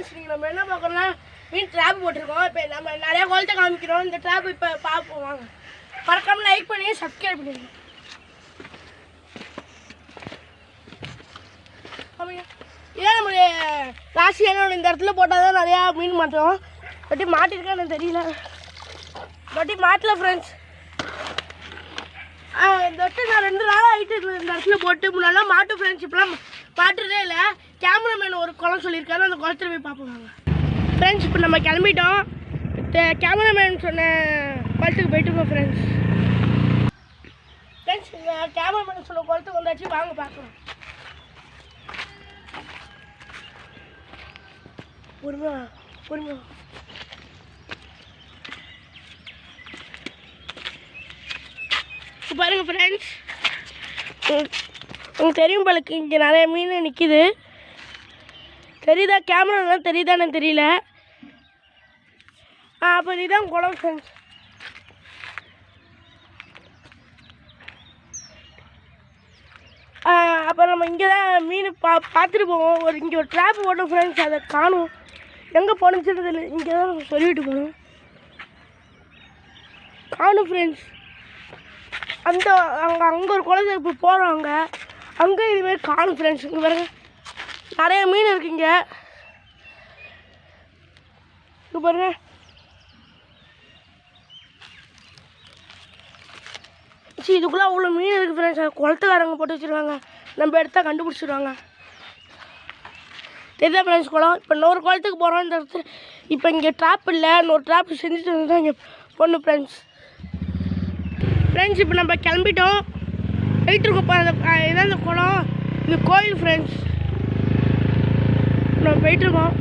Friends நீங்கள் நம்ம என்ன பார்க்கணும்னா மீன் ட்ராப் போட்டிருக்கோம். இப்போ நம்ம நிறையா குளத்தை காமிக்கிறோம். இந்த ட்ராப் இப்போ பார்ப்போம் வாங்க. மறக்காமல் லைக் பண்ணி சப்ஸ்கிரைப் பண்ணிடுங்க. ஏன் நம்மளுடைய ராசி என்ன இந்த இடத்துல போட்டால் தான் நிறையா மீன் மாட்டோம். பட்டி மாட்டிருக்கா எனக்கு தெரியல. பட்டி மாட்டல ஃப்ரெண்ட்ஸ். இந்த இடத்துல நான் 2 நாள் ஆகிட்டு இந்த இடத்துல போட்டு முன்னாலாம் மாட்டு ஃப்ரெண்ட்ஸ். இப்போலாம் மாட்டுறதே இல்லை. கேமராமேன் ஒரு குளம் சொல்லியிருக்காரு, அந்த குளத்துல போய் பார்ப்போம் ஃப்ரெண்ட்ஸ். இப்போ நம்ம கிளம்பிட்டோம். கேமராமேன் சொன்ன குளத்துக்கு போயிட்டுருக்கோம் ஃப்ரெண்ட்ஸ். ஃப்ரெண்ட்ஸ் இங்கே கேமராமேன் சொன்ன குளத்துக்கு வந்தாச்சு, வாங்க பார்க்கலாம். பொறுமையா பொறுமையா பாருங்க ஃப்ரெண்ட்ஸ். உங்களுக்கு தெரியும் பழக்கு இங்கே நிறைய மீன் நிற்கிது. தெரியுதா? கேமரா தான் தெரியுதா எனக்கு தெரியல. அப்போ இதுதான் குளம் ஃப்ரெண்ட்ஸ். அப்போ நம்ம இங்கே தான் மீன் பார்த்துட்டு போவோம். இங்கே ஒரு ட்ராப் போட்டோம் ஃப்ரெண்ட்ஸ். அதை காணும், எங்கே போனச்சுன்றது இல்லை. இங்கே தான் நம்ம சொல்லிவிட்டு போகணும். காணும் ஃப்ரெண்ட்ஸ். அங்கே ஒரு குழந்தை இப்போ போகிறாங்க, அங்கே இதுமாரி காணும் ஃப்ரெண்ட்ஸ். இங்கே பாருங்க நிறைய மீன் இருக்குங்க. இங்கே பாருங்க. சரி இதுக்குள்ளே அவ்வளோ மீன் இருக்குது ஃப்ரெண்ட்ஸ். குளத்துக்காரங்க போட்டு வச்சுருவாங்க, நம்ம எடுத்தால் கண்டுபிடிச்சிடுவாங்க. தெரியுதா ஃப்ரெண்ட்ஸ் குளம்? இப்போ இன்னொரு குளத்துக்கு போகிறோம். இந்த இடத்துல இப்போ இங்கே ட்ராப் இல்லை, இன்னொரு ட்ராப் செஞ்சுட்டு வந்து தான் இங்கே போடணும் ஃப்ரெண்ட்ஸ். ஃப்ரெண்ட்ஸ் இப்போ நம்ம கிளம்பிட்டோம், போயிட்டுருக்கோப்பா. இதான் இந்த குளம், இது கோயில் ஃப்ரெண்ட்ஸ். நம்ம போயிட்டுருக்கோம்,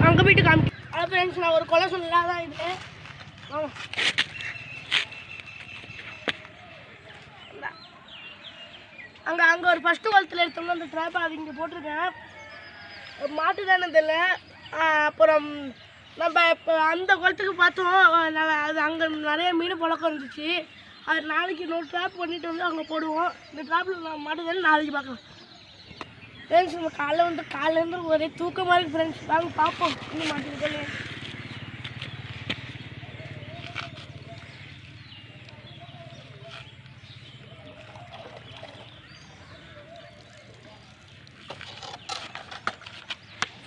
அங்கே போயிட்டு காமி. அதான் ஃப்ரெண்ட்ஸ் நான் ஒரு குளம் சொல்லலாம் தான் இது. ஆமாம் அங்கே ஒரு ஃபஸ்ட்டு குளத்தில் எடுத்தோம்னா அந்த ட்ராப்பை அது இங்கே போட்டிருக்கேன். மாட்டு தானே தெரியல. அப்புறம் நம்ம இப்போ அந்த குளத்துக்கு பார்த்தோம், அது அங்கே நிறைய மீன் பழக்கம் இருந்துச்சு. அது நாளைக்கு இன்னொரு ட்ராப் பண்ணிட்டு வந்து அங்கே போடுவோம். இந்த ட்ராப்பில் நான் மாட்டு தானே நாளைக்கு பார்க்கலாம் ஃப்ரெண்ட்ஸ். நம்ம காலையிலேருந்து ஒரே தூக்கமாக இருக்குது ஃப்ரெண்ட்ஸ். வாங்க பார்ப்போம் இன்னும் மாட்டுக்கு.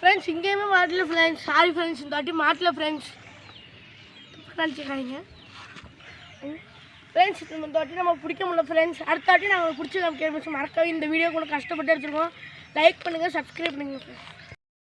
ஃப்ரெண்ட்ஸ் இங்கேயுமே மாட்டல ஃப்ரெண்ட்ஸ். சாரி ஃப்ரெண்ட்ஸ், இந்த வாட்டி மாட்டல ஃப்ரெண்ட்ஸ். நினச்சிக்காதீங்க ஃப்ரெண்ட்ஸ். இந்த வாட்டி நம்ம பிடிக்க முடியல ஃப்ரெண்ட்ஸ். அடுத்த வாட்டி நாங்கள் பிடிச்சி நம்ம கேட்போம். மறக்கவே இந்த வீடியோ கூட கஷ்டப்பட்டு எடுத்துருக்கோம். லைக் பண்ணுங்கள், சப்ஸ்கிரைப் பண்ணுங்கள் ஃப்ரெண்ட்ஸ்.